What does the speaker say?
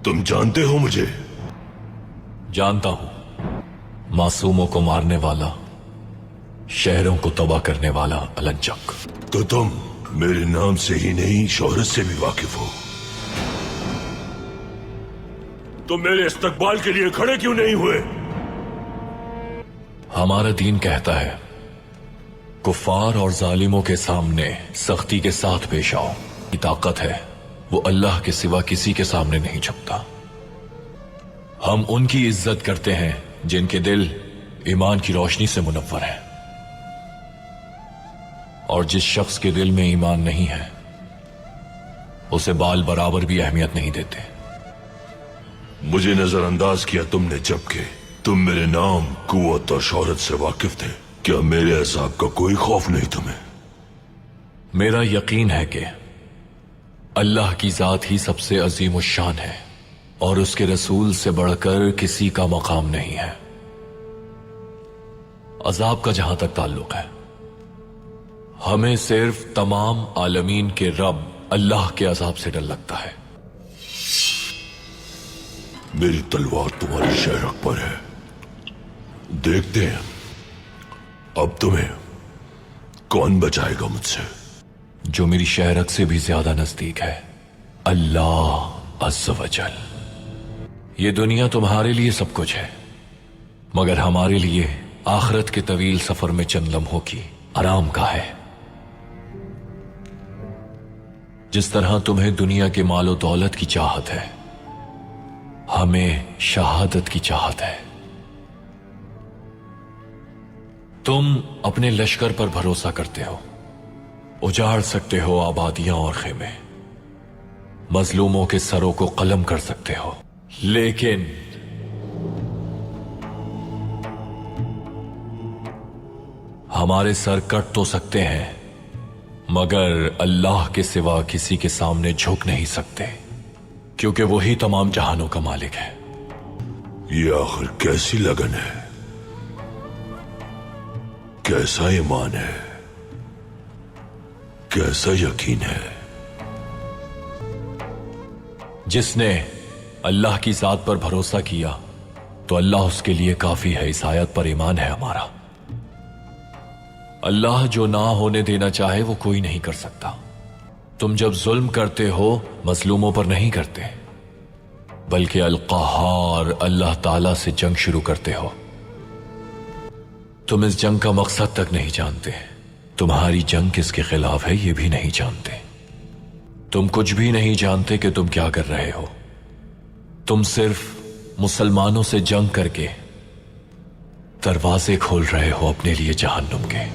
तुम जानते हो मुझे? जानता हूं, मासूमों को मारने वाला, शहरों को तबाह करने वाला अलंचक। तो तुम मेरे नाम से ही नहीं शोहरत से भी वाकिफ हो। तुम मेरे इस्तकबाल के लिए खड़े क्यों नहीं हुए? हमारा दीन कहता है कुफ्फार और जालिमों के सामने सख्ती के साथ पेश आओ। की ताकत है वो अल्लाह के सिवा किसी के सामने नहीं झुकता। हम उनकी इज्जत करते हैं जिनके दिल ईमान की रोशनी से मुनव्वर है, और जिस शख्स के दिल में ईमान नहीं है उसे बाल बराबर भी अहमियत नहीं देते। मुझे नजरअंदाज किया तुमने, जबकि तुम मेरे नाम, कुव्वत और शोहरत से वाकिफ थे। क्या मेरे अज़ाब का कोई खौफ नहीं तुम्हें? मेरा यकीन है कि अल्लाह की जात ही सबसे अजीम शान है और उसके रसूल से बढ़कर किसी का मकाम नहीं है। अजाब का जहां तक ताल्लुक है, हमें सिर्फ तमाम आलमीन के रब अल्लाह के अजाब से डर लगता है। मेरी तलवार तुम्हारी शहरक पर है, देखते हैं अब तुम्हें कौन बचाएगा मुझसे। जो मेरी शहरक से भी ज्यादा नजदीक है, अल्लाह अज़्ज़ वजल। ये दुनिया तुम्हारे लिए सब कुछ है, मगर हमारे लिए आखिरत के तवील सफर में चंद लम्हों की आराम का है। जिस तरह तुम्हें दुनिया के मालो दौलत की चाहत है, हमें शहादत की चाहत है। तुम अपने लश्कर पर भरोसा करते हो, उजाड़ सकते हो आबादियां और खेमे, मजलूमों के सरों को कलम कर सकते हो, लेकिन हमारे सर कट तो सकते हैं मगर अल्लाह के सिवा किसी के सामने झुक नहीं सकते, क्योंकि वही तमाम जहानों का मालिक है। ये आखिर कैसी लगन है, कैसा ईमान है, कैसा यकीन है? जिसने अल्लाह की जात पर भरोसा किया तो अल्लाह उसके लिए काफी है। इस आयत पर ईमान है हमारा। अल्लाह जो ना होने देना चाहे वो कोई नहीं कर सकता। तुम जब जुल्म करते हो मजलूमों पर नहीं करते, बल्कि अल-क़हार अल्लाह ताला से जंग शुरू करते हो। तुम इस जंग का मकसद तक नहीं जानते, तुम्हारी जंग किसके खिलाफ है ये भी नहीं जानते। तुम कुछ भी नहीं जानते कि तुम क्या कर रहे हो। तुम सिर्फ मुसलमानों से जंग करके दरवाजे खोल रहे हो अपने लिए जहन्नुम के।